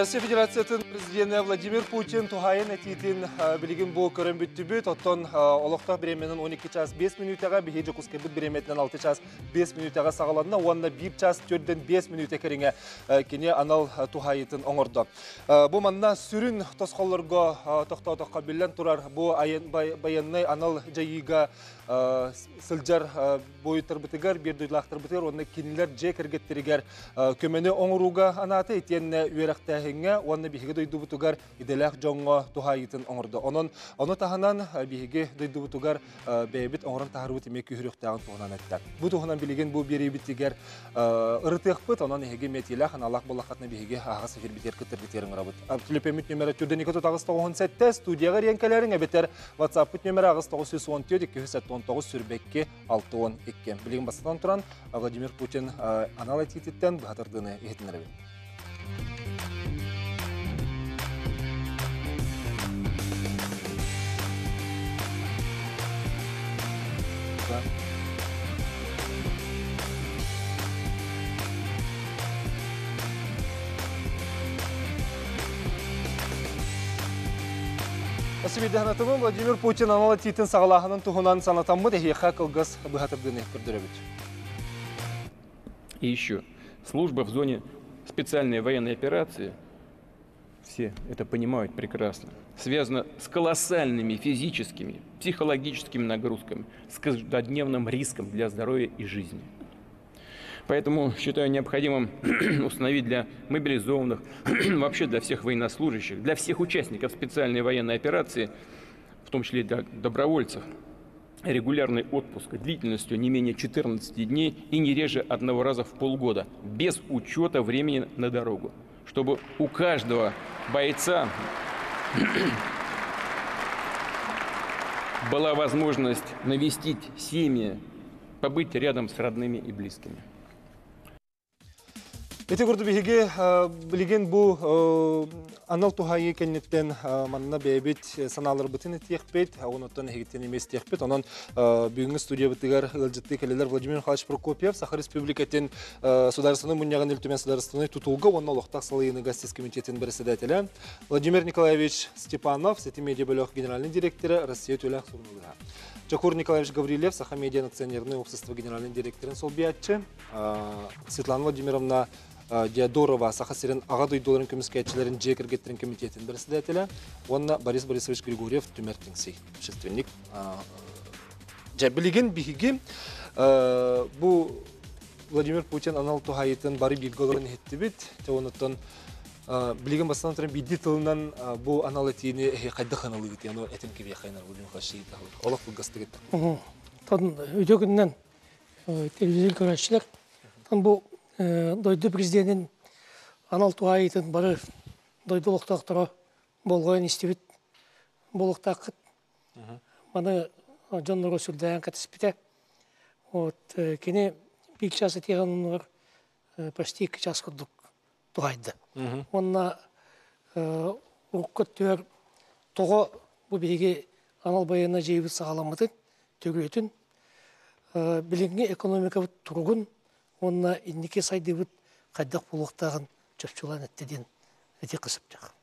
Россия Федерациясының президенті Владимир Путин тухайын әтейтін білген бұл көрін бүттібіт. Оттон олықтақ біременің 12 час 5 минутаға, бейхеджі құскебіт біреметінен 6 час 5 минутаға сағаладына, онына 1 час 4-5 минута керіңе кене анал тухайытын оңырды. Бұл манна сүрін тосқалырға тоқтау-тоққа білен тұрар. Бұл баяннай анал жайыға сылжар бойытыр бітігер, бердойлақтыр бітігер, онына кенілер же кіргеттерігер көмені оңыруға анаты етенне үйерақтағыңа, онына бейхеге дойды бұтығар иделәқ жоңға тухайытын оңырды. Оны тағынан бейхеге дойды бұтығар бәйбіт оңырын тағыр бұт емек үйіріқтағын туғынан әтті. Бұл туғынан білеген бұл бері біттігер ұрытық бұт, онын ехеге метеләқ, аналақ болақатына бейхеге ағасы фербетер кітіргетерін ұрабыт. Түлепемет нөмірі түрден 2-9 студияға ренкелерін әбетер WhatsApp бұт нөмірі ағыз 9-19 сүрбекке 6-12. Білеген басыдан тұран Владимир Путин анал әтететтен бұғатырдыны ехетінер бен. Асыбейдіғанатымын Владимир Путин анал әтетін сағалағының тұғынан санатамы дәхеқа қылғыз бұғатырдыны көрдірі. И еще, служба в зоне специальной военной операции, все это понимают прекрасно, связана с колоссальными физическими, психологическими нагрузками, с каждодневным риском для здоровья и жизни. Поэтому считаю необходимым установить для мобилизованных, вообще для всех военнослужащих, для всех участников специальной военной операции, в том числе для добровольцев, регулярный отпуск длительностью не менее 14 дней и не реже одного раза в полгода, без учета времени на дорогу, чтобы у каждого бойца была возможность навестить семьи, побыть рядом с родными и близкими. Эти горды беге билеген бу анал тухайы кеннеттен манна бебит саналар бутын этекпет, онотон хегеттен эмес этекпет. Онон бүгүнкү студия битигер ылжытты келелер Владимир Михайлович Прокопьев, Саха Республикатын Сударственный муньяган илтумен Сударственный тутулга, онна лохтак салыйны гостис комитетин председателя Владимир Николаевич Степанов, сети медиа бөлөк генеральный директоры Россия төлөк сурнулга. Жакур Николаевич Гаврилев, Саха медиа акционерное общество генеральный директорын солбиятчы, Светлана Владимировна Диадорова, Сахасирин, Агадуй долларын көміскәйтшілерін жекергеттерін комитетін председателя, онна Борис Борисович Григорьев, түмертіңсей, шестенник. Білеген бігіге, бұл Владимир Путин анал тухайытын бары билголарын хетті бет, онытын білеген басынан тұрын бидді тылынан бұл анал әтейіне қайды қаналы кетті, яны әтін кебе қайнар Владимир Михайлович тағылық. Олақ бұл ғасты кетті. Тан өйдегіннен телевизион көрәтшілер, тан бұл дойды президентін анал туайытын бары дойды лоқтақтыра болғайын істебет болықтақыт. Маны Джон Нұры сүлдәйін қатыспеті. Кені бір часы тегенлер почти 2 час күрдік туайды. Онна ұққыт төр тоғы бұл береге анал байына жейбіт сағаламытын, төгіретін. Білінге экономика тұрғын, онна иннеке сайды бұд қайдақ болуқтағын жөпчулан әттеден әте қысып жақ.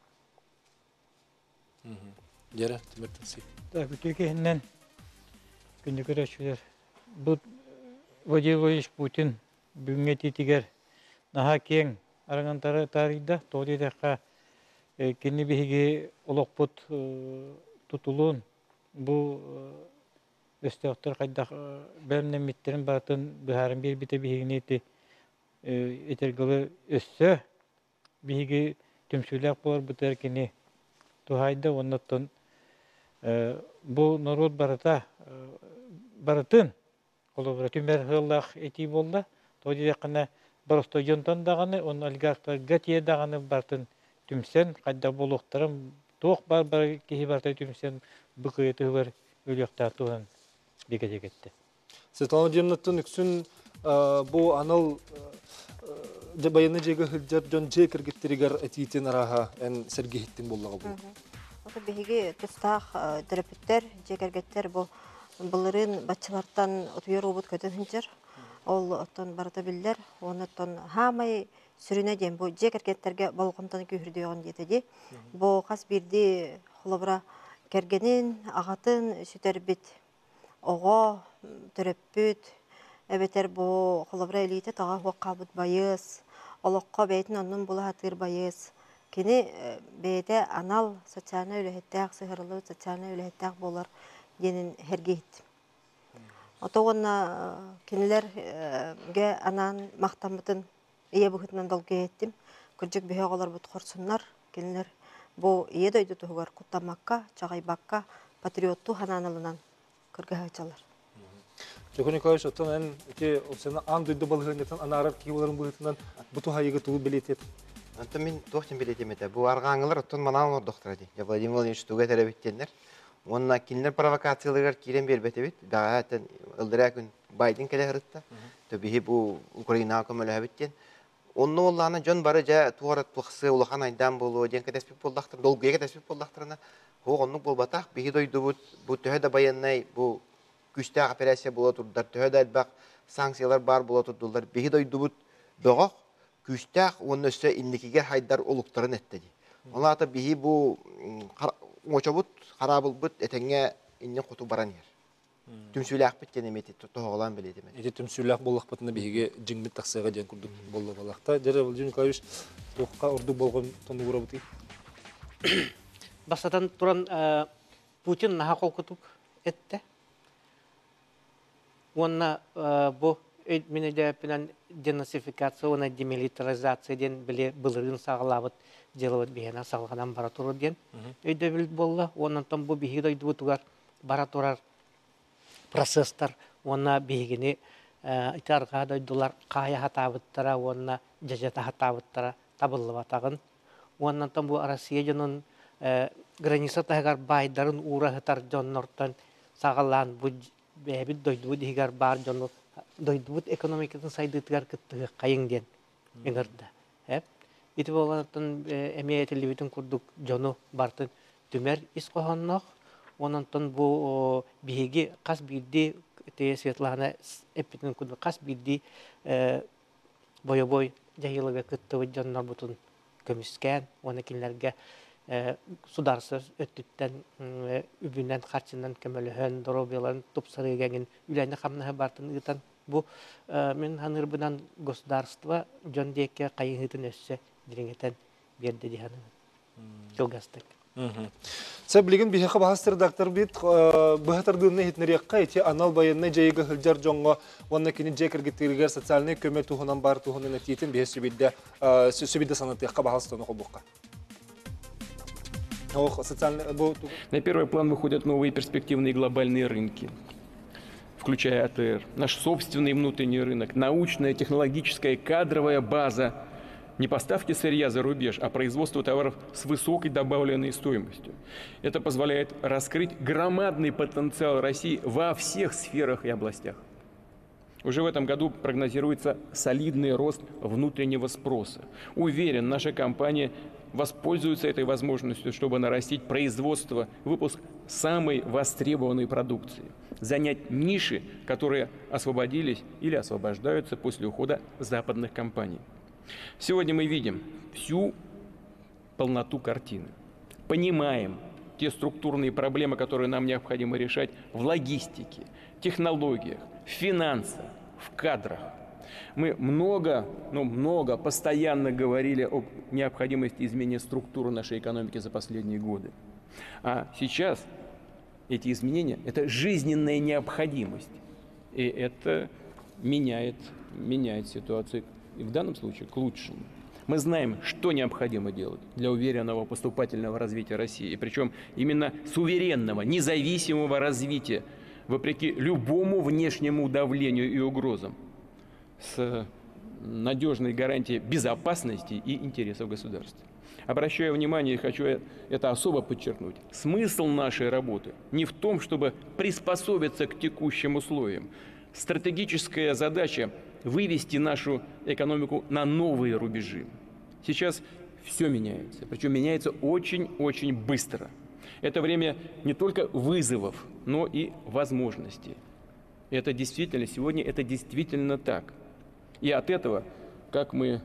Дәрі, Тимиртіңсей. Бүтекеннен күнді көрәшілер. Бұл Владимир Путин бүгінге тетігер наға кен араңантары тарихда тоғдедеққа кені бейге олық бұд тұтылуын бұл өстіқтір қайдақ бәрімнен меттерін бартын бұхарын бір біті бейгінеті етергілі өссі бейгі түмсілік болар бұтар кені тухайды оннаттын бұл народ барытын олығыра түмер ғыллақ еті болды. Тоғды деқіна барысты жонтан дағаны, оның олигархтар гәтие дағаны бартын түмсен, қайда болуқтарым тоқ бар кейі бартай түмсен бұқы еті бар өліқтар туған бекеде кетті. Светлана Владимировнатын үксін бұл анал баяны жегі хүлдер жон жекір кеттерігер әтейтен араға ән сәрге хеттен болуға бұл. Осы бейге тұстақ терапевттер, жекергеттер бұлырын батчылардан ұтуер обыд көтін хүнчер. Ол оттан барата білдер, оны оттан хамай сүрүнө дем бу жекеркеттерге болгонтон күйүрдүгөн жетеди. Бу кас бирди холобра кергенин агатын сүтербит ого төрөппүт эбетер бу холобра элите тага хуаккабыт байыз олокко бейтин оннун була хатыр байыз кини бейте анал социальный үлэхеттяк сыгырылы социальный үлэхеттяк болар денин хергейт. Отогонна кинилерге анан мактамытын ие бухытынан долгейттим. Күржүк бихеголор бут хорсуннар. Кинилер бу ие дойду тугар куттамакка, чагайбакка, патриотту хананалынан кыргахачалар. Жокон Николаевич, оттон эн те сена ан дойду балыгындан анарар киболарын бухытынан буту хайыгы туу билетет. Антон мен тохтен билетемете. Бу аргаңылар оттон манал доктор ди. Я Владимир Владимирович туга теребиттенер. Онна кинилер провокациялар кирен бербетебит. Гаатен ылдыракын байдын келе хырытта. Төбихи бу Украина көмөлөбиттен. Онны олланы жон бары жа туарат туксы улахан айдан болу, ден кедеспик болдактыр, долгуя кедеспик болдактырына. Хо онну болбатак бихи дойду бу төһөдө баяннай бу күчтө операция боло турдар, төһөдө албак санкциялар бар боло турдулар. Бихи дойду бу догок күчтө онны өсө инникиге хайдар олуктарын эттеди. Олата бихи бу очобут харабылбыт этеңге инне куту баран ер. Түмсүләк биттен эмети тоголан биледи мен. Эти түмсүләк боллак бытына биге жиңмит таксыга ден курдук болду балакта. Жара Владимир Николаевич токка урду болгон тону урабыты. Басатан туран Путин наха колкутук этте. Онна бу менеде пенен денацификация, она демилитаризация ден биле былырын сагалабыт деловат бияна сагалгадан бара турur ден. Өйдө бил болла, онан там бу бихидой дутугар бара турар процесстар, онна бигини итарга дойдулар кая хатабыттара, онна жажата хатабыттара табыллыбатагын. Онан там бу Россия жонун граница тагар байдарын ура хатар жоннортон сагалан бу бебит дойду дигар бар жонно дойду экономикатын сайдытыгар кыттыгы кайың ден эңерде. Ити болғанаттан әмеетілі курдук жону бартын түмер ис қоғаннақ. Онантан бұл бейге қас бейді светлана әппетін күді қас бейді бой-бой жайылыға күтті жондар бұтын көміскен. Оны кенлерге сударсыз өттіттен үбінен қарчынан көміліген, дұробеларын тұпсары егенген үләйні қамнығы бартын ұйтан. Бұл мен ханырбынан государство жон дейке қайыңытын өссе диреңетен берді диханы жылгастык. Сәп білген бейхеқі бағастыр дақтар бейт бұғатардығына хетнерекқа ете анал байынна жайығы хылжар жоңға онна кені жекіргеттігер социальный көмет туғынан бар туғынан әтетін бейхе сөбейді санаттыққа бағастығыны қолбұққа. На первый план выходят новые перспективные глобальные рынки, включая АТР, наш собственный внутренний рынок, научная, технологическая, кадровая база, не поставки сырья за рубеж, а производство товаров с высокой добавленной стоимостью. Это позволяет раскрыть громадный потенциал России во всех сферах и областях. Уже в этом году прогнозируется солидный рост внутреннего спроса. Уверен, наша компания воспользуется этой возможностью, чтобы нарастить производство, выпуск самой востребованной продукции, занять ниши, которые освободились или освобождаются после ухода западных компаний. Сегодня мы видим всю полноту картины, понимаем те структурные проблемы, которые нам необходимо решать в логистике, технологиях, в финансах, в кадрах. Мы много постоянно говорили о необходимости изменения структуры нашей экономики за последние годы. А сейчас эти изменения – это жизненная необходимость. И это меняет ситуацию, и в данном случае к лучшему. Мы знаем, что необходимо делать для уверенного поступательного развития России. Причем именно суверенного, независимого развития, вопреки любому внешнему давлению и угрозам, с надежной гарантией безопасности и интересов государства. Обращаю внимание и хочу это особо подчеркнуть. Смысл нашей работы не в том, чтобы приспособиться к текущим условиям. Стратегическая задача – вывести нашу экономику на новые рубежи. Сейчас все меняется, причем меняется очень-очень быстро. Это время не только вызовов, но и возможностей. Это действительно, сегодня это действительно так. И от этого, как мы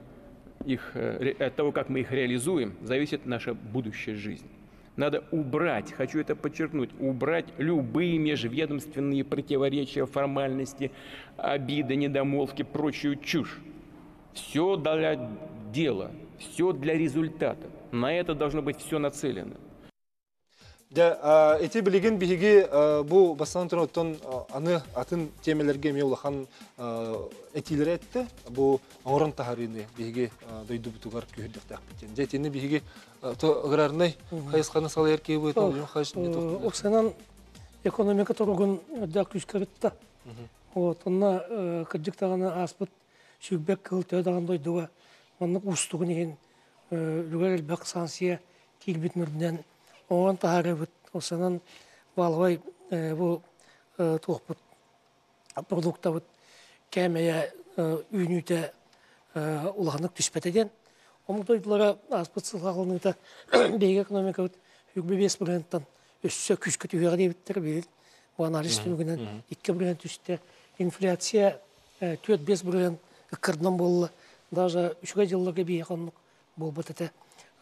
от того, как мы их реализуем, зависит наша будущая жизнь. Надо убрать, хочу это подчеркнуть, убрать любые межведомственные противоречия, формальности, обиды, недомолвки, прочую чушь. Все для дела, все для результата. На это должно быть все нацелено. Да, эти билеген биһиги бу бастан туран оттон аны атын темелерге меулахан этилер этте бу оңорон тахарыны биһиги дойду бутугар күһүрдүктак битен. Жетини биһиги то аграрный хайсканы салар кебет олын хаш не то. Оксанан экономика тургун да күскөрүттө. Вот онна кыжыктаганы аспыт сүгбек кылты даган дойдуга онны устугун еген үлгөр бак сансия килбит нурден оған тағары бұд, осынан балғай бұл тоқпыт продукта бұд кәмея үйніті ұлағынық түспетеден. Омық дойдылара аспыт сылғағылыныйта бейгі экономика бұд үгбі 5%-тан өссі күшкі түйеға дейбіттер бейді. Бұл анализ түнігінен 2% түсті. Инфляция 4-5% үкірден болы. Даже 3 жылларға бейгі қанық бол бұтыты.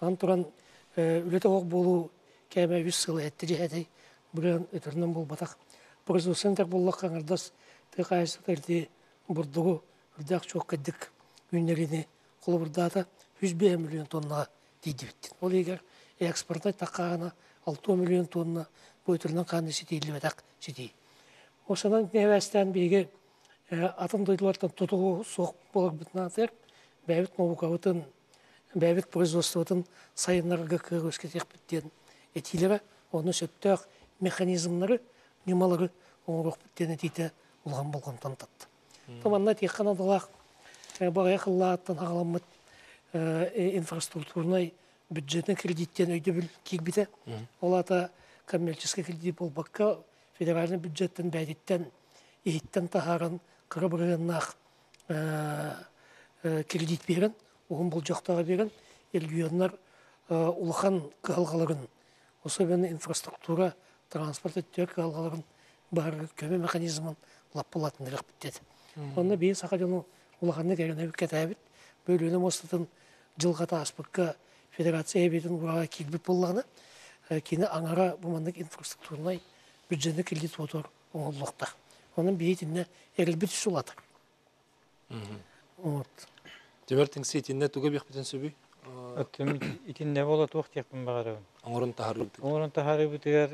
Ан тұран үлеті оқ болу кәмә үз сылы әтті жәдей бірін өтірінен бұл батақ. Производствентер боллақ қаңырдас тәқайсы тәрді бұрдығы үрдәқ жоқ кәдік үйнеріне қолы бұрдата 100 миллион тоннаға дейді біттен. Ол егер экспортай таққағына 6 миллион тонна бұл өтірінен қаны сетейлі бәтақ сетей. Осынан нәвәстен бейге атын дойдылардан тұтығы соқ болар бітін атыр, бәйбіт наукавытын, бәйбіт производствотын сайынларға көскетек біттен. Этилері, оны сөттіғ механизмлары, немалары оңырақ біттені дейті ұлған болған тантатты. Таманна тек қанадылақ бағай қыллағаттан ағаламыд инфраструктурнай бюджетный кредиттен өйді біл кегбіті. Олата коммерческий кредит бол баққа федеральный бюджеттен бәдеттен ейттен тағарын қыры біріннақ кредит берін, оғын бұл жоқтаға берін, елгүйенлер ұлған қалғаларын особенно инфраструктура, транспорт өттер қалғаларын бар көмі механизмын лап болатындырақ біттеді. Онда бейін сақадының ұлағанны кәріне бүккет әбіт, бөліні мостатын жылғата аспыққа федерация әбетін ұраға келбіп болғаны, кені аңара бұмандық инфраструктурнай бюджетні кредит отыр оңылықта. Оның бейетіне әрілбет үсі олатыр. Демертің сейтінне түгі бек бітін сөбей? Итин не болот уақыт яқпын бағарауын. Оңырын тахары бұтығар? Оңырын тахары бұтығар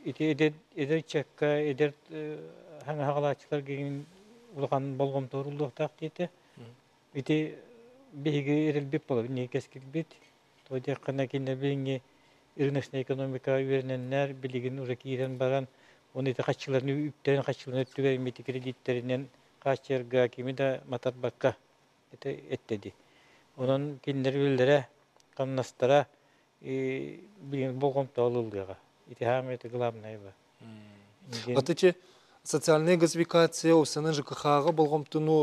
едер чакка, едер хаңағалачылар кейін ұлған болғым торулдықтақ дейті. Ити бейгі ерілбеп болады, не кәскек бет. Тойде қана кейінер бейінге ирнесіне экономика үйеріненлер, білігін ұра кейден баран, оны еті қачыларын үптерін қачыларын өттігі әйметі кредиттерінен қачырға кемі де матарбаққа әттеді. Onun kinleri öldüre, kanastara bir boğumta olulduğu. İtihamiyeti gılamnayı var. Atıcı социальная газификация, осының ЖКХ-ға болғымтыну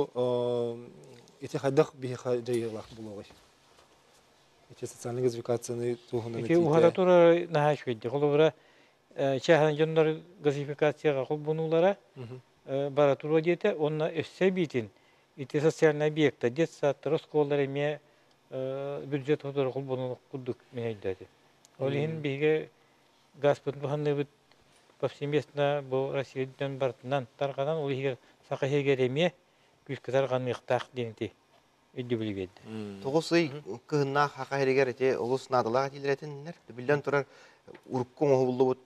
ити қайдақ бейі жайылақ болуғай. Ити социальная газификацияны туғынан ити ухаратура нахаш көйді. Қолы бұра чахан жондар газификацияға қол бұнулара баратура дейті, онына өссе бейтін. Ити социальный объекта, детсат, росколдар еме бюджет отыры қол бұнулық құддық менейдеді. Олейін бейге Господь бұханны бұд повсеместно бұл Россиядан бартынан тарғанан ол егер сақы хегереме күшкі тарғаны иқтақ денеті өйді білгеді. Тоғысы күхінна хақа херегер ете олыс надылаға дейлеретінлер. Білден тұрар уруккон оғылы бұд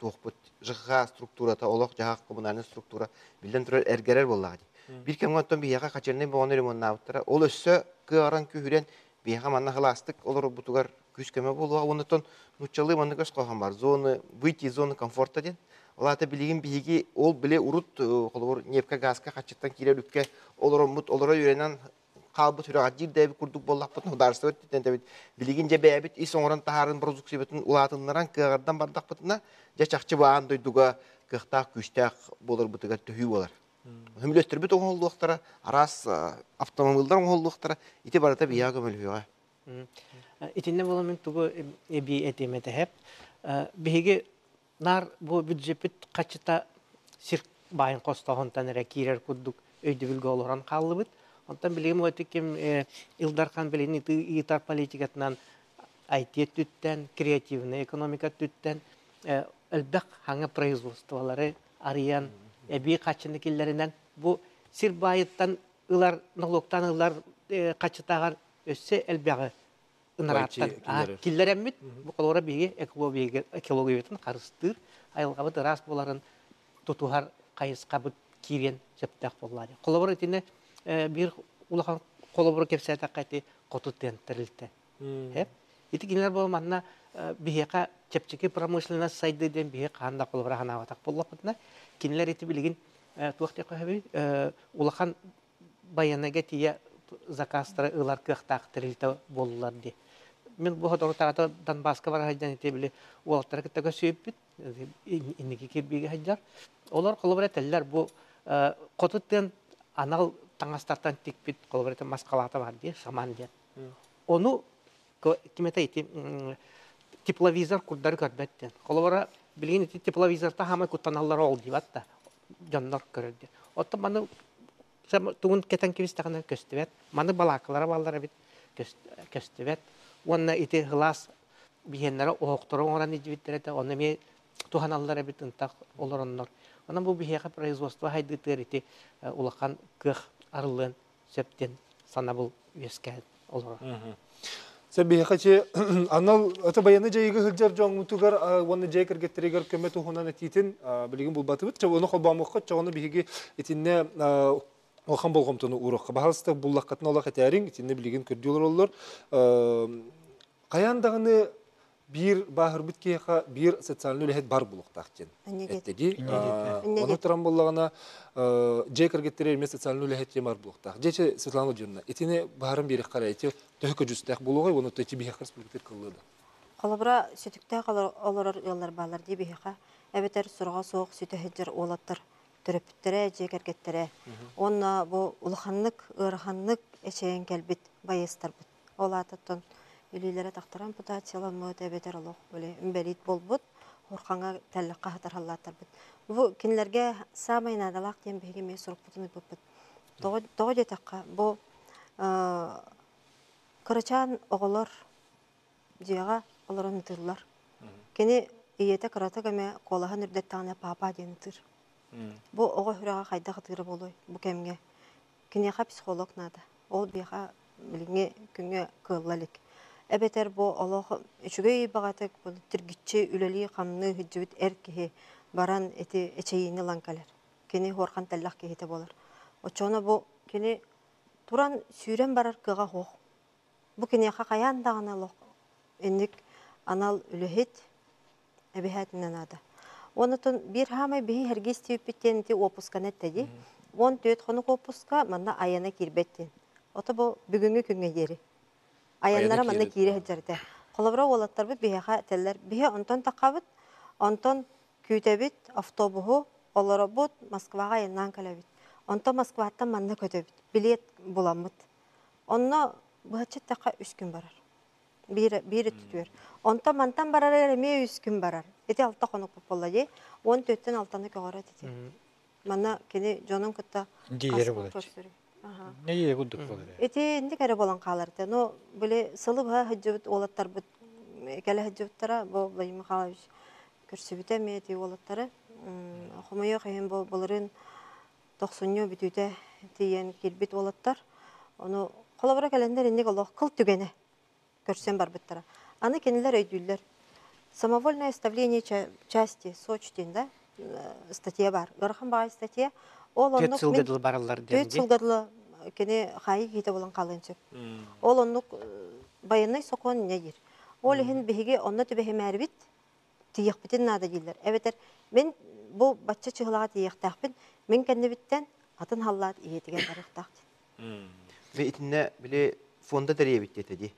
тоқпыд жыға структурата, олық жағақ коммунальный структура білден тұрар әргерер боллаға. Bir kemgen ton biyaga kaçırnay boğan ölümün navıttıra. Ol össö kıaran kühüren biyaga manna hılastık olur butugar küs keme boluğa. Onu ton nutçalığı manna göz koğan var. Zonu, выйти zonu komforta den. Ola ata bilgin biyagi ol bile urut kolor nepka gazka kaçırtan kirer ükke olur mut olur yürenen kalbut hüragat jirde bir kurduk bollak batın hudarsı öttüten tabi bilgin je bebit is oran taharın produksiyatın ulatınlaran kıardan bardak batına je çakçı bağın doyduga kıhtak küştak bolur butugar tühü bolar. Hümlöttürбүт оңоллуктара, арас автомобилдар оңоллуктара, ити барата бия көмөлүгө. Итинне боламын тугу эби этемете хеп. Биге нар бу бюджет качыта сир байын костогонтан эре кирер куддук өйдөбүлгө олоран каллыбыт. Онтан билигим өтү ким Илдархан билини итар политикатынан IT түттен, креативный экономика түттен, элбек хаңа производстволары ариян, эби качыны киллеринен бу сирбайыттан ылар налогтан ылар качытагар өссө элбеги ынараттан киллереммит бу колора биги экологиятын карыстыр айылгабыт рас боларын тутухар кайыска бут кирен жептак боллар. Колобор этине бир улахан колобор кепсәтә кайты котуттен терилте. Ити кинелер болманна бихека чепчеки промышленность сайды ден бихе канда колобор ханаватак боллапытна кинелер ити билигин туакта кайбы улахан баянага тия заказтары ылар кыхтак терилте боллар ди. Мен бу ходортагы Донбасска бар хаҗдан ите биле улактар кеттеге сөйпит иннеки кирбиге хаҗдар. Олар колобор этелләр бу котуттен анал таңастартан тикпит колобор эте маскалата бар ди, шаман ди. Ону кимете ити тепловизор курдары көрбөттен. Колобора билген ити тепловизорта хама куттаналлар ол ди батта. Жаннар көрдү. Отто маны тугун кетен кибистагына көстүбет. Маны балакалары балдары бит көстүбет. Онна ити глаз бигеннәре ооктору оран идибиттерете, онна ме туханаллары бит ынтак олороннор. Онан бу бихега производство хайдытыр ити улахан кых арылын септен санабыл вескәт олор. Себехаче анал ата баяны жайгы хылжар жоңмутугар оны жай киргеттерегер көмө тухунан этитин билигин булбатыбыт чоны холбамыкка чоны биги этинне охан болгомтуну уракка баалсты буллаккатын олак этәрин этинне билигин көрдүлөр оллор каяндагыны бир бахыр биткеха бир социальный лехет бар булуктактен эттеги оны туран буллагана жай киргеттерер эмес социальный лехет бар булуктак жече Светлана Владимировна этине баарын бери карайты төһкө жүстәк булугай оны төти бихе республикатыр кылды. Колобра сүтүктә олорор яллар балар ди бихе. Эбетер сурга соок сүтө хеджер олаттар төрөптөрө жегергеттере. Онна бу улханлык, ырханлык эчеген келбит байыстар бут. Олататтан үлелере тактаран путацияланмы эбетер олох беле имбелит болбут. Хорканга теллекка хатараллаттар бут. Бу кинлерге самайна далак дем беге ме сурук бутуны бут. Того жетакка бу Кырачан оголор жыга олорон тырлар. Кени иете карата кеме колахан үрдеттагына папа ден тыр. Бу ого хүрага кайда кытыры болой бу кемге. Кинеха психолог нада. Ол биха билиңе күнгө кыллалык. Эбетер бу олох үчүгөй багатык бу тиргичче үлели камны хиҗбит эркеhe баран эти эчейини ланкалар. Кени хорхан таллах кехете болар. Очоно бу кени туран сүйрен барар кыга хох. Бу кинеха каяндагына лох. Эндик анал үлехет эбехатынан ада. Онутун бир хамай бихи хергес түйпиттенти опусканет теди. Он төт хону опуска манна аяна кирбеттен. Ото бу бүгүнгү күнгө жери. Аяннара манна кире хеджерде. Колобра олаттар бит бихеха теллер. Бихе онтон такабыт, онтон күтебит автобусу олоробут Москвага яннан калабит. Онтон Москваттан манна көтөбит. Билет буламыт. Онно бачет така 3 күн барар. Бири түтөр. Онтон мантан барар эме 3 күн барар. Эти алта конук боллажы. 14тен алтаны көгөрөт эти. Мана кени жонун кытта дийери болот. Не ие гудук болот. Эти инде кере болон каларда. Но биле сылып хаҗыбыт олаттар бит. Келе хаҗыбыттара бу Владимир Михайлович көрсөбүтө мети олаттары. Хомойо кайын боларын 90 бүтүтө тиен кирбит олаттар. Оны колобра календер инде олох кыл түгене көрсөм бар биттара. Аны кенелер өйдүллөр. Самовольное оставление части сочтен да статья бар. Горхан бай статья. Ол оннук сылгадыл баралар денди. Төт сылгадылы кене хайы ките болон калынчы. Ол оннук баянный сокон негир. Ол хин беге онны төбехемәрбит тиякбитен нада дилер. Эбетер мен бу батча чыгылага тияктакпын. Мен кендебиттен атын халлат иетиген барыктак. Ve itine bile fonda dereye bitti dedi.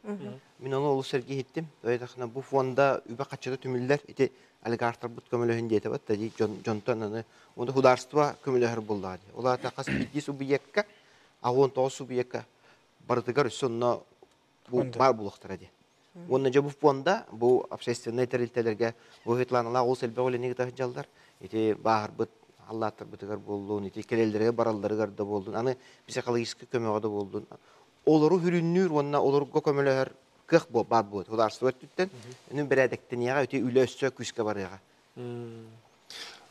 Min onu ulu sergi hittim. Öyle bu fonda übe kaçıda tümüller iti aligartar but kömülöhün diye tabat dedi. Jontan onu onda hudarstva kömülöhür buldu. Ola takas bitki su biyekka, avon to su biyekka. Barıtıgar üstüne bu bar buluqtar dedi. Onunca bu fonda bu общественный terилtelerge bu hitlanalar ol selbe ole nigde hjallar. Iti bahar but Allah'tır bıtıgar bolluğun, iti kelelere baralları da boldun. Anı psikolojik kömeğe da boldun. Oluru hürünür, onunla oluru kömeler kıh bar bu. Olar söğüttütten, onun beredekten yağa öte üle üstü küske var yağa.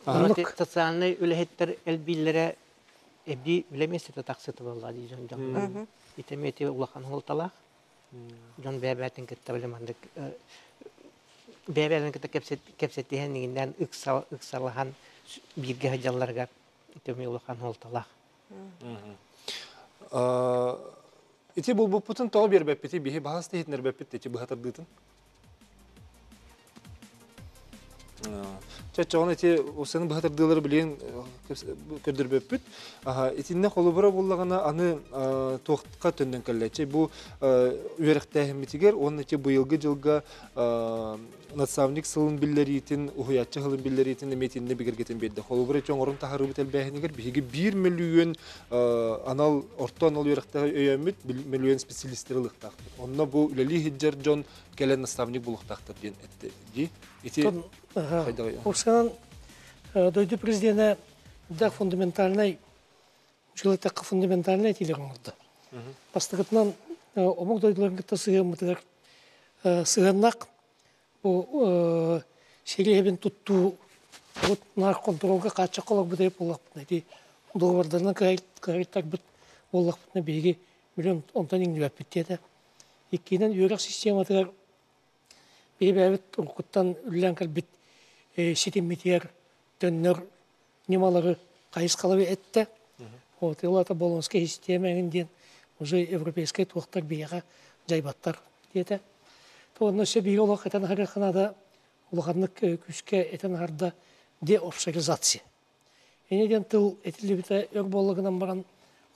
Ama tasarını ülehetler elbillere ebdi bilemesi de taksıtı vallahi diyeceğim. İtemeti ulakan holtalak. John Bebe'tin kitaplarında Bebe'nin kepsettiğinden ıksalahan bir gehajallarga itemi ulakan holtalak. İti bu putun tağı bir bepiti bihi bahas tehitner bepit iti bu hatırdıydın. Çaçağın iti o senin bu hatırdıları bilen kördür bepit. İtinne kolu bura bollağına anı toğutqa tönden kalleçe. Bu üyerekte hemmetiger. Onun iti bu yılgı jılga natsavnik sılın billeri itin, uhuyatçı hılın billeri itin emetinine birgetin bedde. Kolu bura çoğun orun taharı bitel bəhiniger. Bihigi 1 milyon anal, orta anal üyerekte öyemit, 1 milyon spesialistleri lıqtaqtır. Onunla bu üleli hiccer John gelen nastavnik buluqtaqtır diyen etti. İti Орсанан дойду президента да фундаментальный жилетаққа фундаментальный тилер орды. Бастығытынан омог дойдуларын кітті сығымытығар сығаннақ бұл шеребен тұтту вот нар контролға қатша қолақ бұдайып болақ бұдайды. Доғырдарынан қарайттар бұд болақ бұдына бейге миллион онтан еңді бәп біттеді. Еккенен үйрақ систематығар бейбәбіт ұрқыттан үллән кәлбіт сетемметер, төннөр, немалары қайыз қалабы әтті. Вот, елата болонская система әңінден уже европейская туақтар бейға жайбаттар деді. Тоғынна сөй бейгі олақ әтен харақынада олағанлық күшке әтен харда деофшоризация. Енеден тыл әтілі біті өр болығынан баран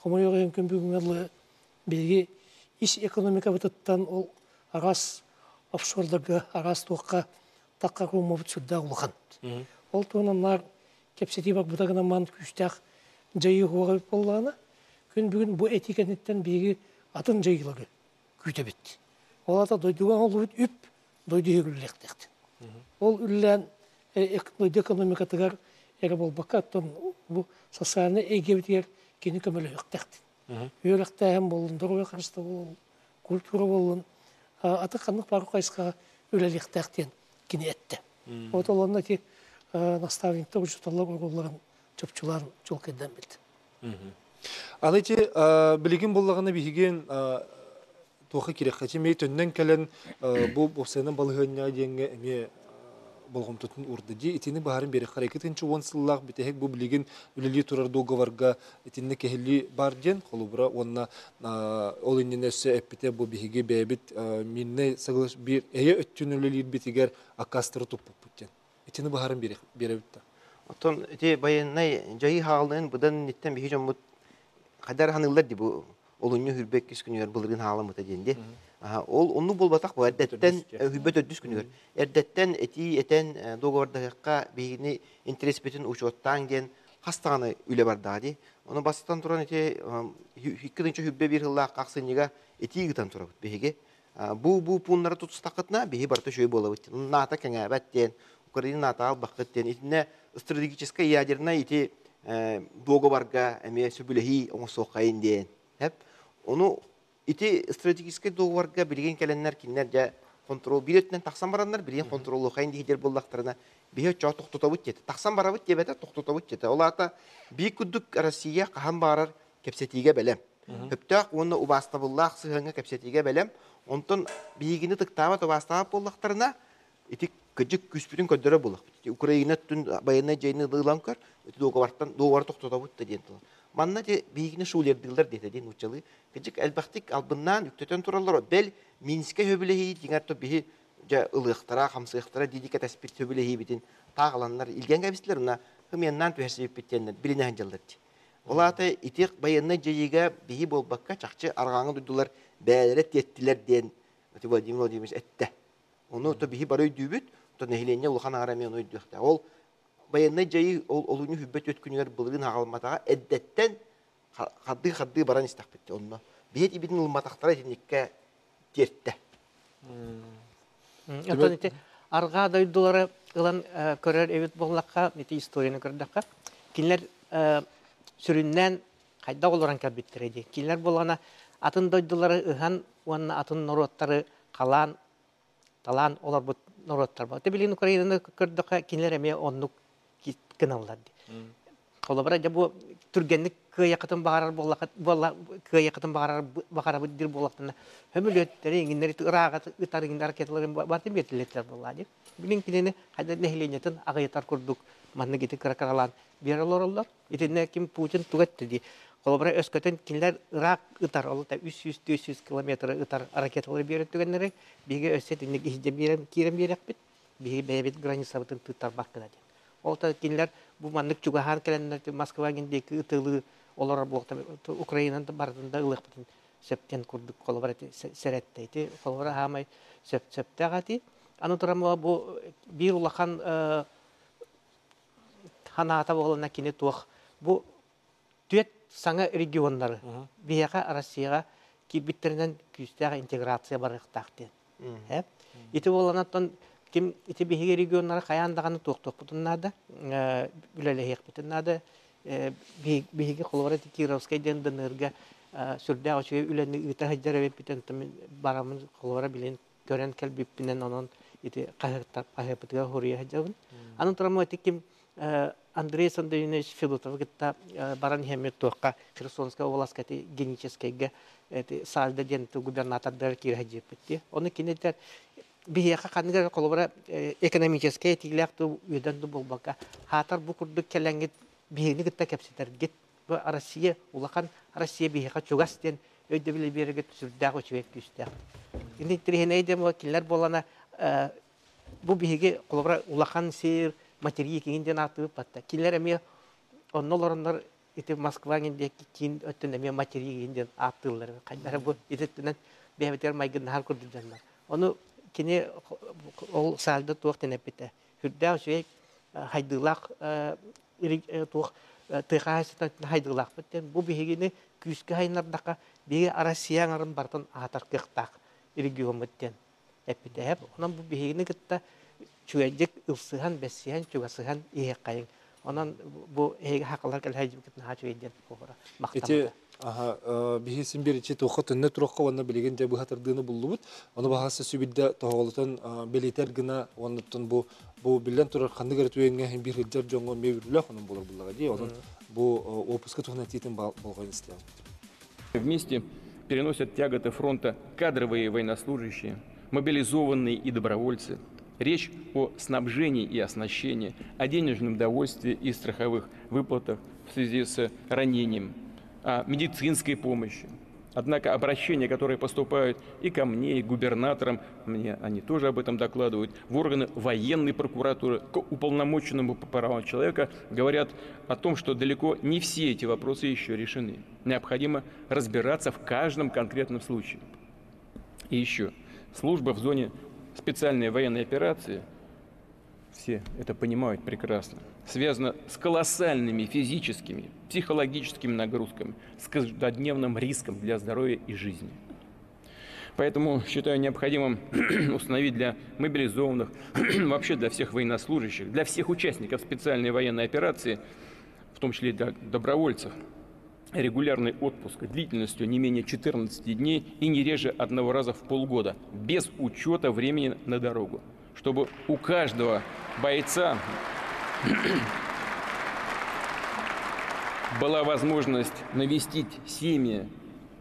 қомай оғайын көмбігіңерлі бейгі иш экономика бұтыттан ол арас офшордарға, арас туаққа таққа құлмабыт сүрді ұлған. Ол туғынан кепсети бақ бұтағынан ман күштәқ жайы хуаға біп болғаны, күн бүгін бұл этикенеттен бейгі атын жайылары күйті бітті. Ол ата дойдуған ол үп, дойды үйрілектәқті. Ол үллән дойды экономикатығар әрі бол баққа аттан бұл социалны әйге бітігер кені көмілі өқтәқті. Үйрілектәғын болын, дұрғай қарысты болын, культура болын, аты қанық бары қайсыға үлелектәқтен кені әтті. Вот оларына ке наставниктер ұжыталар орғыларын чөпчуларын жол кәдден білді. Ал эти билигин боллаганы биһиген тоха кирек хачи мей төннен келен бу босенен балыгына деңге эме болгом тутун урды ди итини баарын бери харакетинчи онсыллах битехек бу билигин үлели турар договорга итинне кехли бар ден холубра онна ол иннесе эпите бу биһиге бебит минне саглаш бир эе өттүн үлели битигер акастыр туппуттен итини баарын бери битта. Отон эти баяннай жайы хаалын будан ниттен биһи жомут кадар ханылар ди бу олунню хүрбек кискүнүр булырын хаалымыта денди. Ол онну болбатак бу эрдеттен хүрбөт өдүс күнүр. Эрдеттен эти этен договордагыкка бигини интерес бетин учоттан ген хастаны үле бардади. Оны бастан туран эти хиккидинче хүрбе бир хылла каксыныга эти гытан турабыт беге. Бу пуннары тутустакытна биһи барта шөй болобыт. Ната кеңәбәттен Украина натал бакыттен итне стратегическая ядерная эти договорга эме сөбүлеһи оңсокайын ден. Хеп ону ити стратегический договорга билген келеннер киннер жа контрол биретнен таксан бараннар билген контролу кайын дигер боллактарына бие чо токтотобут жете. Таксан барабыт дебете токтотобут жете. Оларта би күдүк Россия кахан барар кепсетиге белем. Хөптак оны убаста буллак сыгынга кепсетиге белем. Онтон бигини тыктаба убаста боллактарына ити кыжык күспүтүн көдөрө булак. Украина түн баянна жайны дыланкар договор токтотобут деген. Манна де бигини шулердилер деден учалы. Кыжык элбактик албыннан үктөтөн туралар. Бел Минске хөбүлеһи дигәр биһи жа ылыктара, хамсыктара дидике таспит хөбүлеһи битин тагыланнар илгәнгә бисләр уна хыменнан төһәсеп биттеннәр билинәһен җылдыр. Олата итек баянна җыйга биһи болбакка чакчы аргаңы дудулар бәләре теттилер ден. Владимир Владимирович әтте. Оны то биһи барый дүбүт, то нехлене улхан арамен ойдыкта. Ол баянна җыйы олуны хүббет өткүнәр булгын хагалматага эддеттен хадды баран истакпетти. Онно биһи битин улматактара тинеккә тертте. Антоните арга дойдулары ылан көрөр эбит боллакка, нити историяны көрдакка. кинилер сүрүннән кайда олоран кәбиттереди. Кинилер болгана атын дойдулары ыхан, уанна атын нороттары калан, талан олар бу нороттар бар. Те билин Украинаны көрдөккө кинилер эме оннук кыналлады. Колобра жабу түргенник кыякытын багарар болла кыякытын багарар бир боллактана хөмөлөттөр эңиннери ырагат ытарыгындар кетелерин барды бетилеттер боллади. Билин кинени хайда нехленетин агыйтар курдук манны гити каракаралан берелорлар. Итинне ким Путин тугатты ди. Колобра өскөтөн кинилер ырак ытар олта 300-400 километр ытар ракеталар береттүгеннери биге өсөтүнне гизде берем кирем берекпит. Биге бебет границабытын тытар баккыда. Олта кинилер бу маннык чугахан келеннер Москва гиндеки ытылы олар болта Украинада бардында ылыкпытын септен курдук колобра сереттейти. Колобра хамай септагати. Аны турама бу бир улахан ханата болна кине тух. Бу төт саңа регионнары. Бияга Россияга кибиттеринен күстәгә интеграция барыктакты. Ите боланаттан ким ите биһиге регионнары каяндаганы токтоп бутуннада бүлеле хекбитиннада биһиге колора Кировская денденерге сүрдә очы үленне үтә хаҗара битен барамын колора билен көрән калбиппинен онон ите кахтап ахепетгә хория хаҗабын. Аны турама ким Андрей Сандович Федотов гитта баран хемет тоққа Херсонская областка геническийге салда дент губернатордар кирхаҗепти. Оны кинетер бияка кандыгар колобра экономический тиглекту үдәнде булбака хатар бу курдык келеңгит бияни гитта кепсетер гит бу Россия улахан Россия бияка чугастен өйдө биле берге сүрдәгә чөйек күстә. Инде трихенейде мо киллер болана бу бияге колобра улахан сир материи кинден атып батта. Киллер эме оннолорнор ите Москва гинде кин өттөн эме материи кинден атылар. Кайдара бу итеттен бебетер майгын хар курдуданнар. Оны кине ол салда туактен эпите. Хүрдә шуй хайдылак тук тыгасына хайдылак беттен бу бигене күскә хайнардака биге Россиянын бартын атар кыктак регион беттен эпите. Онан бу бигене гытта чуяжык ылсыхан бессихан чугасыхан ие кайын. Онан бу эге хакылар кел хайжыбытын хачуйден кохора. Ити бихисин беричи тохотынны туракка ванна билеген жабы хатырдыны буллубут. Оны бахасы сүбидде тоголутун белитер гына онуттун бу билен турар кандыгар туенге бир хыджар жоңго мебирлах онун болор буллага ди. Онун бу опуска тухна титин болгон истем. Вместе переносят тяготы фронта кадровые военнослужащие, мобилизованные и добровольцы. Речь о снабжении и оснащении, о денежном довольстве и страховых выплатах в связи с ранением, о медицинской помощи. Однако обращения, которые поступают и ко мне, и к губернаторам, мне они тоже об этом докладывают, в органы военной прокуратуры, к уполномоченному по правам человека, говорят о том, что далеко не все эти вопросы еще решены. Необходимо разбираться в каждом конкретном случае. И еще, служба в зоне специальной военной операции, все это понимают прекрасно, связана с колоссальными физическими, психологическими нагрузками, с каждодневным риском для здоровья и жизни. Поэтому считаю необходимым установить для мобилизованных, вообще для всех военнослужащих, для всех участников специальной военной операции, в том числе и для добровольцев, регулярный отпуск длительностью не менее 14 дней и не реже одного раза в полгода, без учета времени на дорогу, чтобы у каждого бойца была возможность навестить семьи,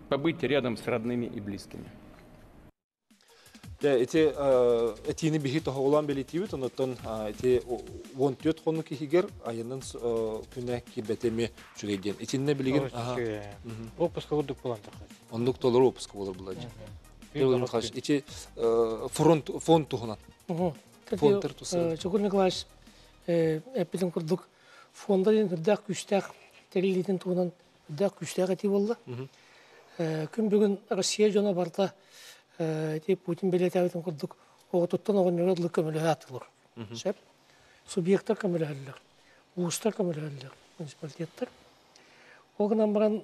побыть рядом с родными и близкими. Этини бихи тоголан белитибит, онотон эти вон тет хону кихигер айынан күнә кибетеме чүгеден. Этинне билеген Опуска курдук буланда. Ондук толор опуска болор булады. Белген хаш эти фонд тухунат. Фондтер тусы. Чокур Николаевич эпидем курдук фондарын дак күчтәк терилитен туган дак күчтәк эти булды. Күн бүген Россия жона барда Путин билетәвитен курдук оғытыттан оған өрәділі көмілі атылыр. Шәп, субъекттар көмілі әлілер, уыстар көмілі әлілер, муниципалитеттер. Оғынан баран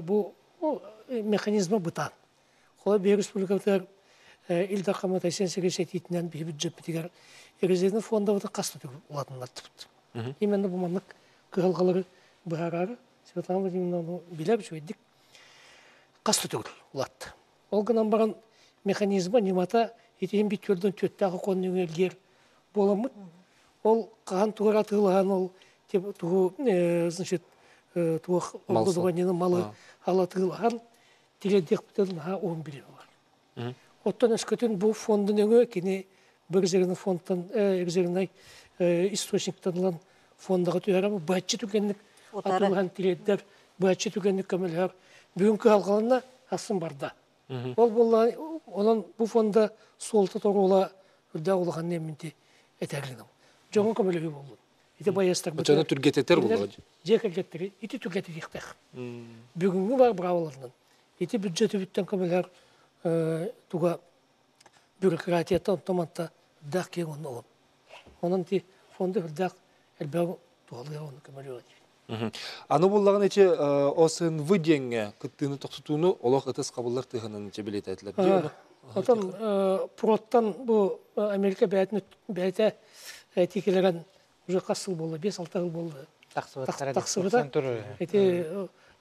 бұл механизмі бұтан. Қолай бей республикатар илді қамат айсен сегіз әйтетінен бей бюджет бітігер егізердің фонда бұты қасты олатын аттыпты. Именно бұл маңнық кыалгалары быһарары Светлана Владимировна билеп жойдик касты түгел улатты. Ол гынан баран механизма немата етейін бит көрден төттағы конның елгер боламыд. Ол қаған туғыр атылған ол туғы значит туғы олғыдығанені малы алатылған теледек бітілін 11 бар. Оттан өскөтін бұл фондын өңі кені бір жерінің фондтан жерінің источниктанылан фондағы түйәрі бәтші түгенлік атылған теледер бәтші түгенлік көмілер бүгінгі алғалына асын барда. Ол болла онан бұл фонда солты торула үрді олған немінде әтәрлігім. Жоңын көмілігі болды. Ити баястар бұты. Өтені түргететер болды. Жекергеттері, ити түргеті дектәк. Бүгінгі бар браваларынан. Ити бюджеті бүттен көмілер туға бюрократията онтоматта дақ кен оны олым. Онан ти фонды үрдәк әлбәу туғалыға оны көмілігі. Аны боллаған ече осын выденге кыттыны тоқтытуыны олық ытыс қабылдар тығынын ече білет әтілер. Отан проттан бұл Америка бәйті текелерін уже қасыл болды, 5-6 жыл болды. Тақсыбыда. Эти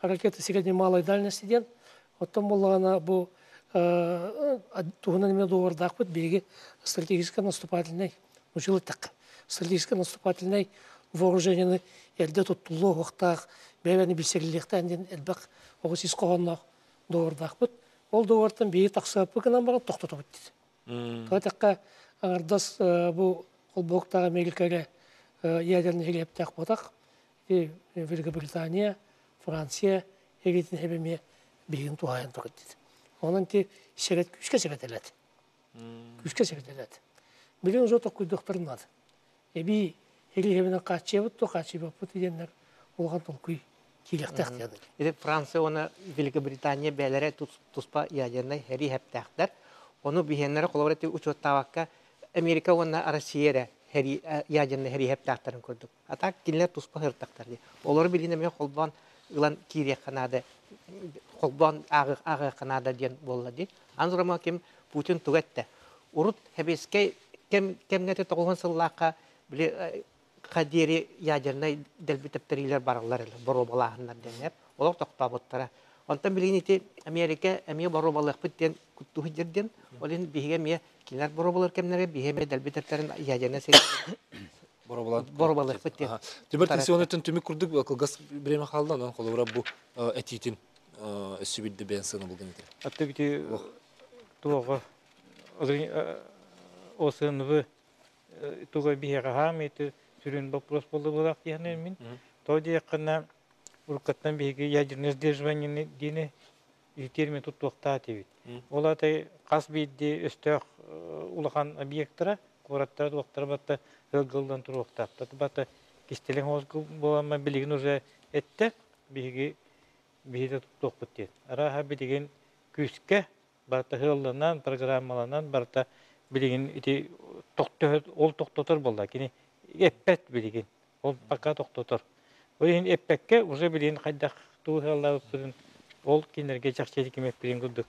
ракеты средней малой дальности ден. Оттан боллағана бұл туғынан еме доғырдақ бұд беге стратегически наступательный, ұшылы тақ, стратегически наступательный вооруженияны әлде тұттылы оқтақ, бәйбәні білсерліліктен ден әлбәқ оғысыз қоғаннақ доғырдақ бұд. Ол доғырдан бейі тақсығап бұкынан баған тоқтату бұд дейді. Тоғытаққа аңырдас бұл қолбоқтағы Америкаға ядерный хелептақ бұдақ, Великобритания, Франция, егетін әбеме бейін туғайын тұрды дейді. Онын те күшке сәрет әледі. Күшке сәрет әледі. Білен жоқтық көйдіқтарын ады. Әбей Елгебінің қатшы бұд, қатшы бұд еденлер олған толқый келектәқ деді. Еді Франция оны Великобритания бәлері тұспа ядерный әрі әптәқтер. Оны бейенлері қолабыратты ұчоттаваққа Америка оны Россияра ядерный әрі әптәқтарын көрдік. Атақ келер тұспа ғыртақтар де. Олары біліне мен қолбан ұлан кирек қанады, қолбан ағы қанады ден болды де. Анзырама кем Путин түгетті. Урут әбеске кемгеті тоғылған сыллаққа біле қадері ядерный дәлбітіптерілер барылар әлі, бару балағындар денеп, олар тоқпа бұттара. Онтан білген еті Америка әме бару балақ бүттен күттуғы жерден, олен бейге ме келер бару балар кемнері, бейге ме дәлбітіптерін ядерный сәйді бару балақ бүттен. Түбір тенсионеттен түмік күрдік, қылғас біреме қалдан, қолы бұл әтейтін өсі білді бән сыны бұлған еті. Атты біте туғы осынығы туға бейге ғам еті сүрін вопрос болды бұлақ дейінен мен. Тоды яқына ұрқаттан бейге ядерный сдерживание дейіне термин тұттуақта атебет. Ол атай қас бейді өстіғ ұлған объекттара, қораттары туақтары батта ғылғылдан тұруақтап. Бата кестелен ғозғы болама білеген уже әтті бейге тұттуақ бұтте. Араға білеген күске барта ғылғылынан, программаланан, барта білеген ол тоқтотыр болды. Кені эппет билеген. Ол пока тоқтотор. Ойын эппекке уже билеген қайдақ туғаллабы бұдын. Ол кенерге жақшелі кемек билген күрдік.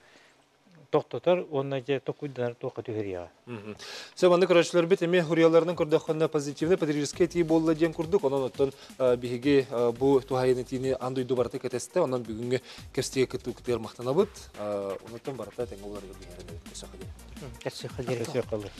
Тоқтотор, онына же тоқуйданар тоқы түйірияға. Сөйбанды көрәшілер бет, әме хұрияларының көрдіққанда позитивны, патрический тей болы ден күрдік. Онан оттан бігеге бұл туғайыны тейіне андойду барты кәтесті. Онан бүгінгі кәстеге күтті күттер мақтана бұд. Оныттан барата тәңгі оларға бігерді. Көсі қадер. Кәсі қадер.